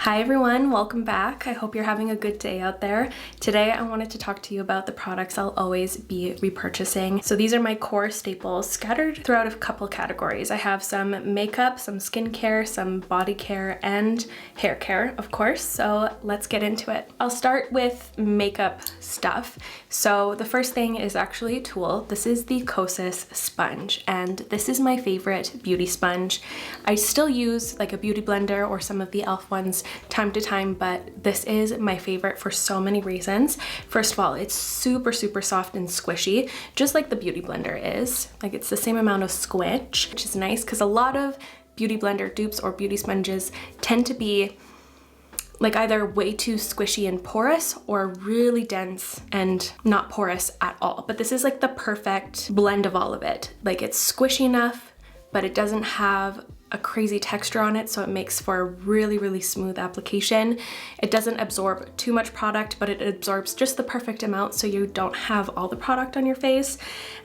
Hi everyone, welcome back. I hope you're having a good day out there. Today I wanted to talk to you about the products I'll always be repurchasing. So these are my core staples scattered throughout a couple categories. I have some makeup, some skincare, some body care, and hair care, of course. So let's get into it. I'll start with makeup stuff. So the first thing is actually a tool. This is the Kosas sponge, and this is my favorite beauty sponge. I still use like a beauty blender or some of the e.l.f. ones time to time, but this is my favorite for so many reasons. First of all, it's super soft and squishy, just like the beauty blender is. Like it's the same amount of squish, which is nice because a lot of beauty blender dupes or beauty sponges tend to be like either way too squishy and porous or really dense and not porous at all. But this is like the perfect blend of all of it. Like it's squishy enough, but it doesn't have a crazy texture on it, so it makes for a really smooth application. It doesn't absorb too much product, but it absorbs just the perfect amount so you don't have all the product on your face.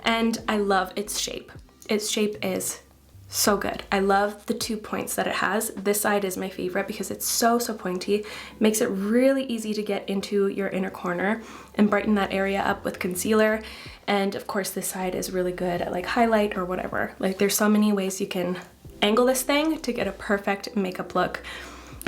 And I love its shape. Its shape is so good. I love the 2 points that it has. This side is my favorite because it's so pointy. Makes it really easy to get into your inner corner and brighten that area up with concealer. And of course this side is really good at like highlight or whatever. Like there's so many ways you can angle this thing to get a perfect makeup look.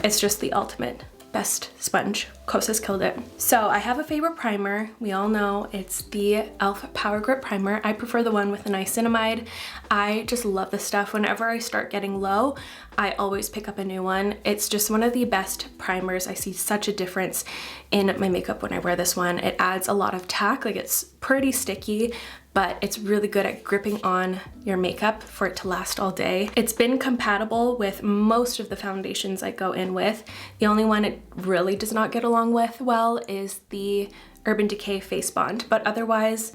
It's just the ultimate best sponge. Kosas killed it. So I have a favorite primer. We all know it's the e.l.f. Power Grip Primer. I prefer the one with the niacinamide. I just love this stuff. Whenever I start getting low, I always pick up a new one. It's just one of the best primers. I see such a difference in my makeup when I wear this one. It adds a lot of tack, like it's pretty sticky, but it's really good at gripping on your makeup for it to last all day. It's been compatible with most of the foundations I go in with. The only one it really does not get along with well is the Urban Decay Face Bond, but otherwise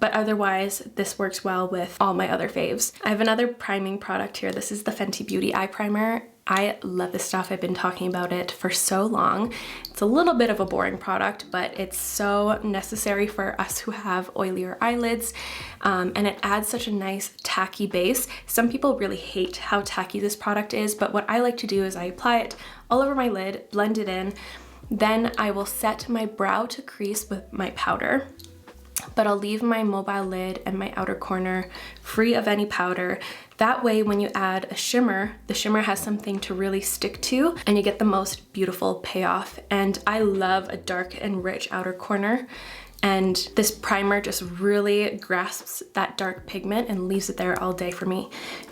this works well with all my other faves. I have another priming product here. This is the Fenty Beauty Eye Primer. I love this stuff. I've been talking about it for so long. It's a little bit of a boring product, but it's so necessary for us who have oilier eyelids, and it adds such a nice tacky base. Some people really hate how tacky this product is, but what I like to do is I apply it all over my lid, blend it in, then I will set my brow to crease with my powder, but I'll leave my mobile lid and my outer corner free of any powder. That way, when you add a shimmer, the shimmer has something to really stick to and you get the most beautiful payoff. And I love a dark and rich outer corner. And this primer just really grasps that dark pigment and leaves it there all day for me.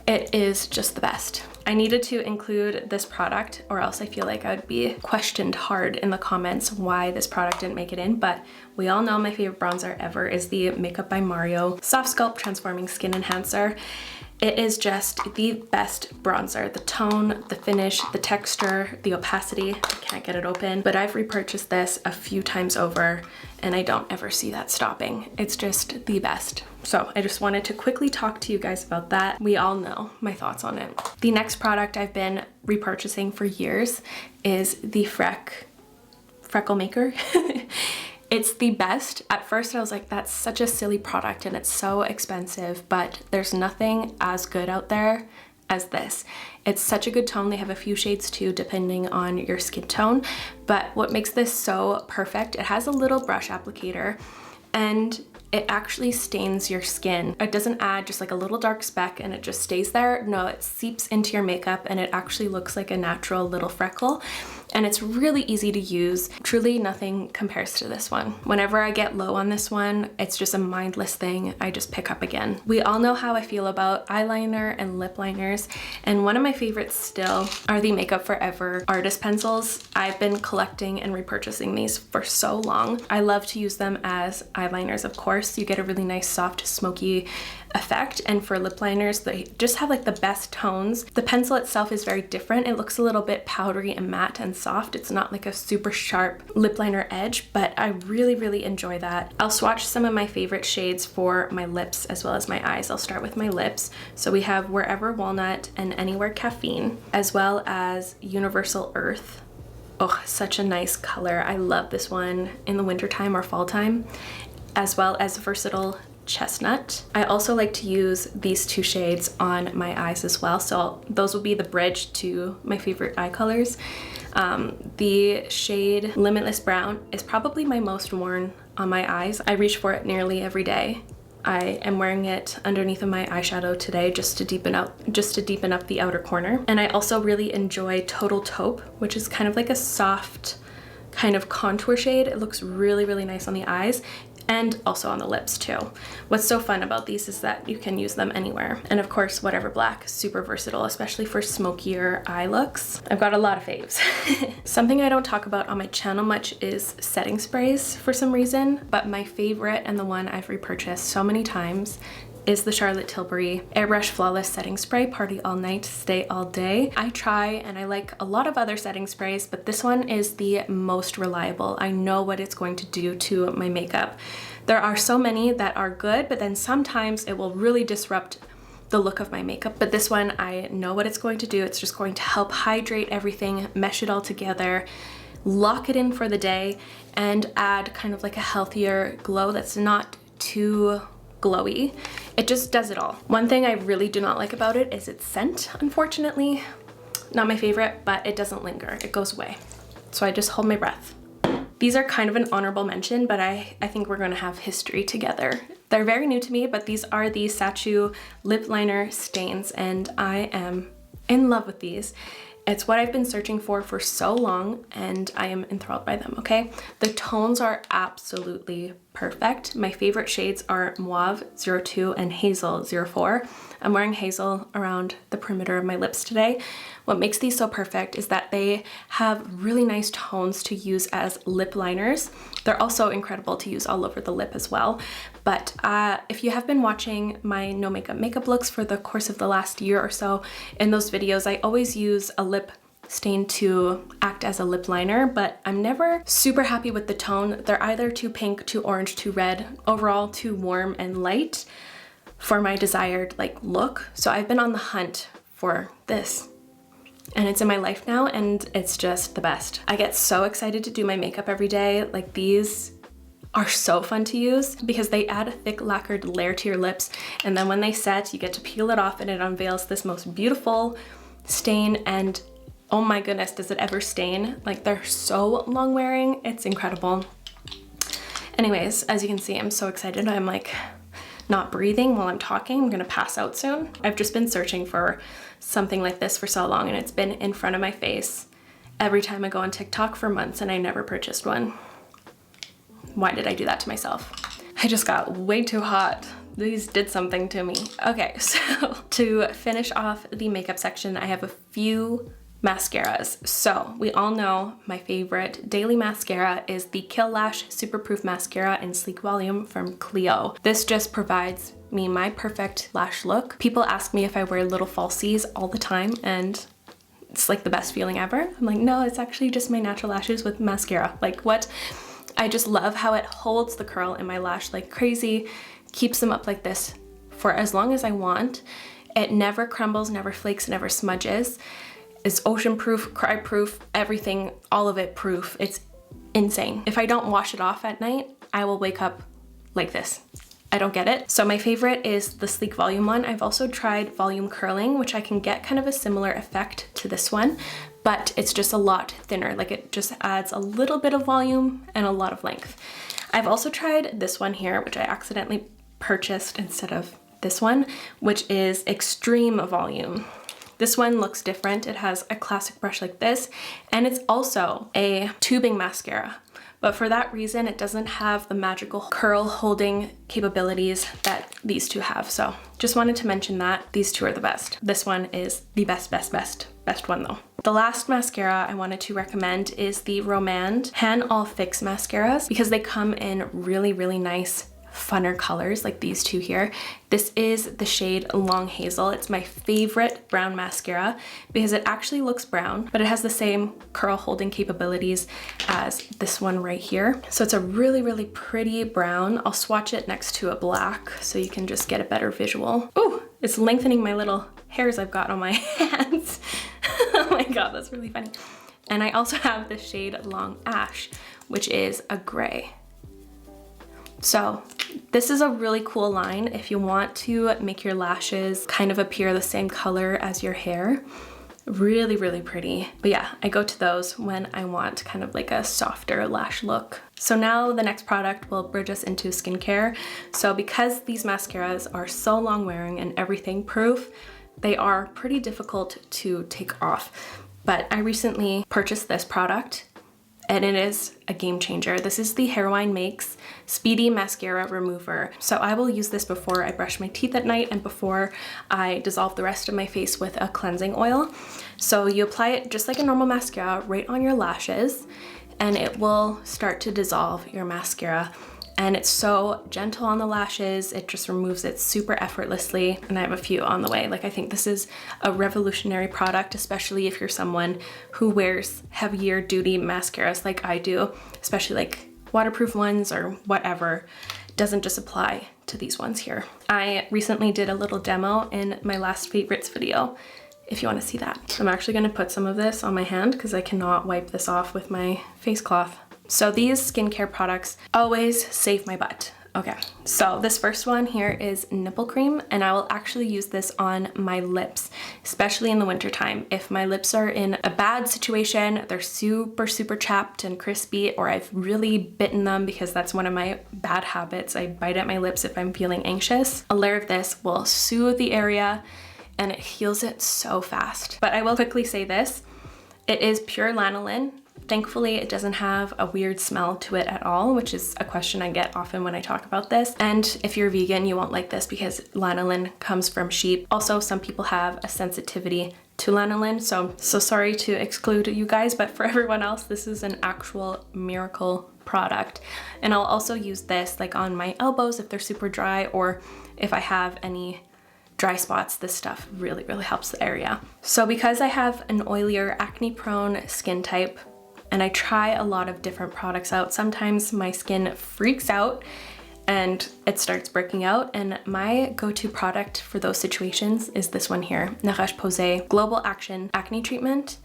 It is just the best. I needed to include this product or else I feel like I would be questioned hard in the comments why this product didn't make it in, but we all know my favorite bronzer ever is the Makeup by Mario Softsculpt Transforming Skin Enhancer. It is just the best bronzer. The tone, the finish, the texture, the opacity. I can't get it open, but I've repurchased this a few times over and I don't ever see that stopping. It's just the best. So I just wanted to quickly talk to you guys about that. We all know my thoughts on it. The next product I've been repurchasing for years is the Freckle Maker. It's the best. At first I was like, that's such a silly product and it's so expensive, but there's nothing as good out there as this. It's such a good tone. They have a few shades too, depending on your skin tone. But what makes this so perfect, it has a little brush applicator and it actually stains your skin. It doesn't add just like a little dark speck and it just stays there. No, it seeps into your makeup and it actually looks like a natural little freckle. And it's really easy to use. Truly nothing compares to this one. Whenever I get low on this one, it's just a mindless thing I just pick up again. We all know how I feel about eyeliner and lip liners, and one of my favorites still are the Makeup Forever artist pencils. I've been collecting and repurchasing these for so long. I love to use them as eyeliners, of course. You get a really nice soft smoky effect, and for lip liners they just have like the best tones. The pencil itself is very different. It looks a little bit powdery and matte and soft. It's not like a super sharp lip liner edge, but I really enjoy that. I'll swatch some of my favorite shades for my lips as well as my eyes. I'll start with my lips. So we have Wherever Walnut and Anywhere Caffeine, as well as Universal Earth. Oh, such a nice color. I love this one in the wintertime or fall time, as well as Versatile Chestnut. I also like to use these two shades on my eyes as well, so those will be the bridge to my favorite eye colors. The shade Limitless Brown is probably my most worn on my eyes. I reach for it nearly every day. I am wearing it underneath of my eyeshadow today just to deepen up the outer corner. And I also really enjoy Total Taupe, which is kind of like a soft kind of contour shade. It looks really, really nice on the eyes and also on the lips too. What's so fun about these is that you can use them anywhere. And of course, Whatever Black, super versatile, especially for smokier eye looks. I've got a lot of faves. Something I don't talk about on my channel much is setting sprays for some reason, but my favorite and the one I've repurchased so many times is the Charlotte Tilbury Airbrush Flawless Setting Spray, Party All Night, Stay All Day. I try and I like a lot of other setting sprays, but this one is the most reliable. I know what it's going to do to my makeup. There are so many that are good, but then sometimes it will really disrupt the look of my makeup. But this one, I know what it's going to do. It's just going to help hydrate everything, mesh it all together, lock it in for the day, and add kind of like a healthier glow that's not too glowy. It just does it all. One thing I really do not like about it is its scent, unfortunately. Not my favorite, but it doesn't linger. It goes away. So I just hold my breath. These are kind of an honorable mention, but I think we're gonna have history together. They're very new to me, but these are the Sacheu lip liner stains, and I am in love with these. It's what I've been searching for so long, and I am enthralled by them, okay? The tones are absolutely perfect. My favorite shades are Muah-Ve 02 and Hazel 04. I'm wearing Hazel around the perimeter of my lips today. What makes these so perfect is that they have really nice tones to use as lip liners. They're also incredible to use all over the lip as well. But if you have been watching my no makeup looks for the course of the last year or so, in those videos, I always use a lip stain to act as a lip liner, but I'm never super happy with the tone. They're either too pink, too orange, too red, overall too warm and light for my desired like look. So I've been on the hunt for this, and it's in my life now, and it's just the best. I get so excited to do my makeup every day. Like, these are so fun to use because they add a thick lacquered layer to your lips, and then when they set, you get to peel it off and it unveils this most beautiful stain. And oh my goodness, does it ever stain? Like, they're so long wearing, it's incredible. Anyways, as you can see, I'm so excited. I'm like not breathing while I'm talking. I'm gonna pass out soon. I've just been searching for something like this for so long, and it's been in front of my face every time I go on TikTok for months, and I never purchased one. Why did I do that to myself? I just got way too hot. These did something to me. Okay, so to finish off the makeup section, I have a few mascaras. So we all know my favorite daily mascara is the Kill Lash Superproof Mascara in Sleek Volume from Clio. This just provides me my perfect lash look. People ask me if I wear little falsies all the time, and it's like the best feeling ever. I'm like, no, it's actually just my natural lashes with mascara. Like, what? I just love how it holds the curl in my lash like crazy, keeps them up like this for as long as I want. It never crumbles, never flakes, never smudges. It's ocean proof, cry proof, everything, all of it proof. It's insane. If I don't wash it off at night, I will wake up like this. I don't get it. So my favorite is the Sleek Volume one. I've also tried volume curling, which I can get kind of a similar effect to this one, but it's just a lot thinner. Like, it just adds a little bit of volume and a lot of length. I've also tried this one here, which I accidentally purchased instead of this one, which is Extreme Volume. This one looks different. It has a classic brush like this, and it's also a tubing mascara. But for that reason, it doesn't have the magical curl holding capabilities that these two have. So just wanted to mention that these two are the best. This one is the best one though. The last mascara I wanted to recommend is the Romand Hand All Fix mascaras, because they come in really, really nice funner colors like these two here. This is the shade Long Hazel. It's my favorite brown mascara because it actually looks brown, but it has the same curl holding capabilities as this one right here. So it's a really, really pretty brown. I'll swatch it next to a black so you can just get a better visual. Ooh, it's lengthening my little hairs I've got on my hands. Oh my God, that's really funny. And I also have the shade Long Ash, which is a gray. So this is a really cool line if you want to make your lashes kind of appear the same color as your hair. Really, really pretty. But yeah, I go to those when I want kind of like a softer lash look. So now the next product will bridge us into skincare. So because these mascaras are so long wearing and everything proof, they are pretty difficult to take off. But I recently purchased this product and it is a game changer. This is the Heroine Makes Speedy Mascara Remover. So I will use this before I brush my teeth at night and before I dissolve the rest of my face with a cleansing oil. So you apply it just like a normal mascara right on your lashes and it will start to dissolve your mascara. And it's so gentle on the lashes, it just removes it super effortlessly. And I have a few on the way. Like, I think this is a revolutionary product, especially if you're someone who wears heavier duty mascaras like I do, especially like waterproof ones or whatever. It doesn't just apply to these ones here. I recently did a little demo in my last favorites video, if you want to see that. I'm actually gonna put some of this on my hand because I cannot wipe this off with my face cloth. So these skincare products always save my butt. Okay, so this first one here is Nipple Cream, and I will actually use this on my lips, especially in the wintertime. If my lips are in a bad situation, they're super, super chapped and crispy, or I've really bitten them because that's one of my bad habits. I bite at my lips if I'm feeling anxious. A layer of this will soothe the area and it heals it so fast. But I will quickly say this, it is pure lanolin. Thankfully, it doesn't have a weird smell to it at all, which is a question I get often when I talk about this. And if you're vegan, you won't like this because lanolin comes from sheep. Also, some people have a sensitivity to lanolin, so sorry to exclude you guys, but for everyone else, this is an actual miracle product. And I'll also use this like on my elbows if they're super dry, or if I have any dry spots, this stuff really, really helps the area. So because I have an oilier, acne-prone skin type, and I try a lot of different products out, sometimes my skin freaks out and it starts breaking out, and my go-to product for those situations is this one here, Posay Global Action Acne Treatment.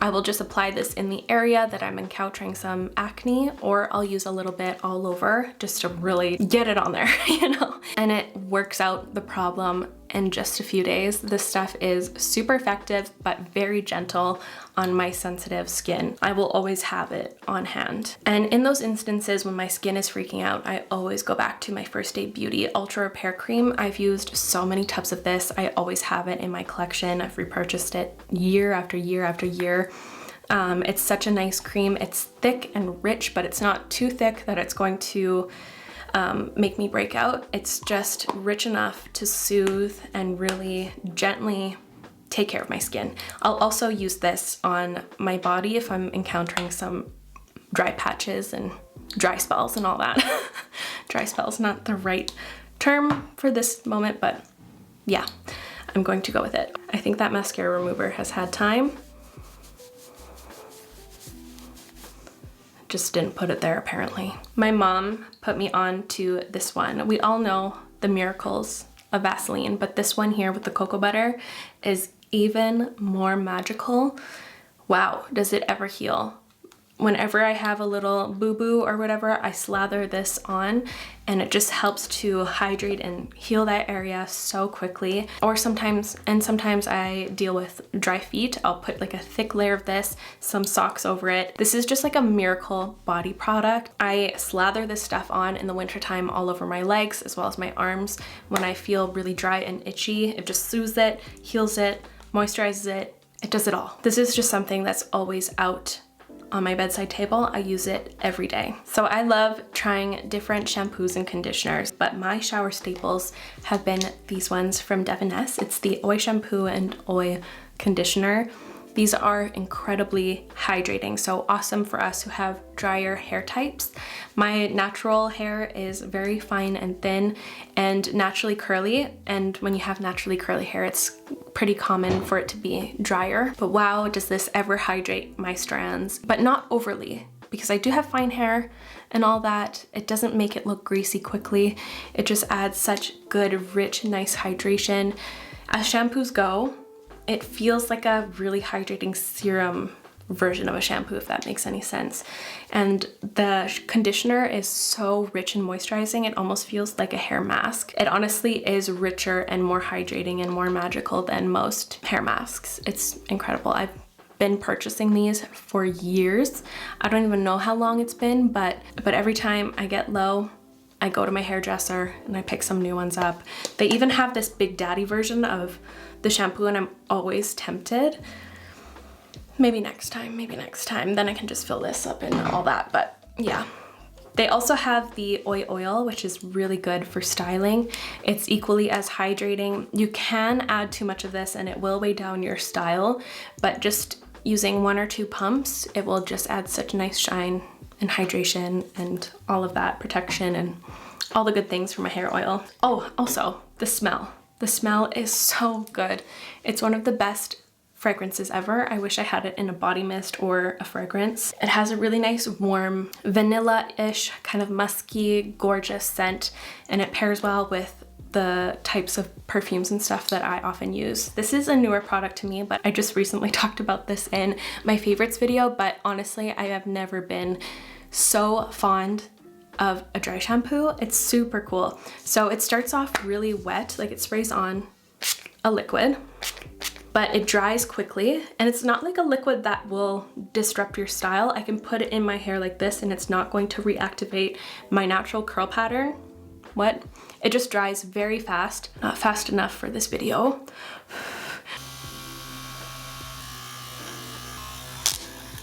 I will just apply this in the area that I'm encountering some acne, or I'll use a little bit all over just to really get it on there, you know? And it works out the problem in just a few days. This stuff is super effective, but very gentle on my sensitive skin. I will always have it on hand. And in those instances when my skin is freaking out, I always go back to my First Aid Beauty Ultra Repair Cream. I've used so many tubs of this. I always have it in my collection. I've repurchased it year after year after year. It's such a nice cream. It's thick and rich, but it's not too thick that it's going to make me break out. It's just rich enough to soothe and really gently take care of my skin. I'll also use this on my body if I'm encountering some dry patches and dry spells and all that. Dry spells, not the right term for this moment, but yeah, I'm going to go with it. I think that mascara remover has had time. Just didn't put it there apparently. My mom put me on to this one. We all know the miracles of Vaseline, but this one here with the cocoa butter is even more magical. Wow, does it ever heal? Whenever I have a little boo-boo or whatever, I slather this on and it just helps to hydrate and heal that area so quickly. Or sometimes I deal with dry feet. I'll put like a thick layer of this, some socks over it. This is just like a miracle body product. I slather this stuff on in the wintertime all over my legs as well as my arms. When I feel really dry and itchy, it just soothes it, heals it, moisturizes it. It does it all. This is just something that's always out on my bedside table. I use it every day. So I love trying different shampoos and conditioners, but my shower staples have been these ones from Davines. It's the Oil Shampoo and Oil Conditioner. These are incredibly hydrating, so awesome for us who have drier hair types. My natural hair is very fine and thin and naturally curly, and when you have naturally curly hair, it's pretty common for it to be drier. But wow, does this ever hydrate my strands, but not overly, because I do have fine hair and all that. It doesn't make it look greasy quickly. It just adds such good, rich, nice hydration. As shampoos go, it feels like a really hydrating serum version of a shampoo, if that makes any sense. And the conditioner is so rich and moisturizing, it almost feels like a hair mask. It honestly is richer and more hydrating and more magical than most hair masks. It's incredible. I've been purchasing these for years. I don't even know how long it's been, but every time I get low, I go to my hairdresser and I pick some new ones up. They even have this Big Daddy version of the shampoo, and I'm always tempted. Maybe next time, then I can just fill this up and all that, but yeah. They also have the oil, which is really good for styling. It's equally as hydrating. You can add too much of this and it will weigh down your style, but just using 1 or 2 pumps, it will just add such nice shine and hydration and all of that protection and all the good things from a hair oil. Oh, also the smell. The smell is so good. It's one of the best fragrances ever. I wish I had it in a body mist or a fragrance. It has a really nice warm vanilla-ish kind of musky, gorgeous scent, and it pairs well with the types of perfumes and stuff that I often use. This is a newer product to me, but I just recently talked about this in my favorites video, but honestly, I have never been so fond of a dry shampoo. It's super cool. So it starts off really wet, like it sprays on a liquid, but it dries quickly, and it's not like a liquid that will disrupt your style. I can put it in my hair like this and it's not going to reactivate my natural curl pattern. What? It just dries very fast. Not fast enough for this video.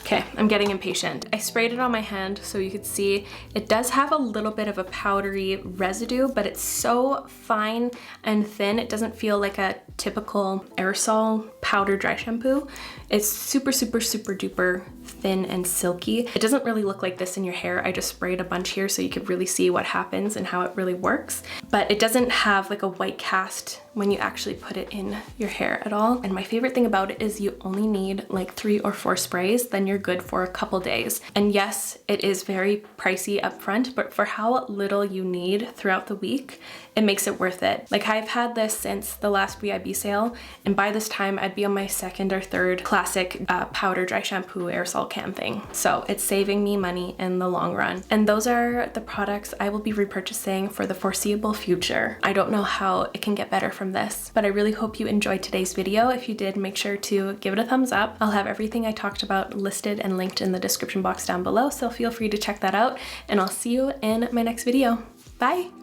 Okay, I'm getting impatient. I sprayed it on my hand so you could see it does have a little bit of a powdery residue, but it's so fine and thin. It doesn't feel like a typical aerosol powder dry shampoo. It's super, super, super duper thin and silky. It doesn't really look like this in your hair. I just sprayed a bunch here so you could really see what happens and how it really works. But it doesn't have like a white cast when you actually put it in your hair at all. And my favorite thing about it is you only need like 3 or 4 sprays, then you're good for a couple days. And yes, it is very pricey up front, but for how little you need throughout the week, it makes it worth it. Like I've had this since the last BIB sale, and by this time I'd be on my 2nd or 3rd classic powder dry shampoo aerosol can thing. So it's saving me money in the long run. And those are the products I will be repurchasing for the foreseeable future. I don't know how it can get better from this, but I really hope you enjoyed today's video. If you did, make sure to give it a thumbs up. I'll have everything I talked about listed and linked in the description box down below, so feel free to check that out, and I'll see you in my next video. Bye!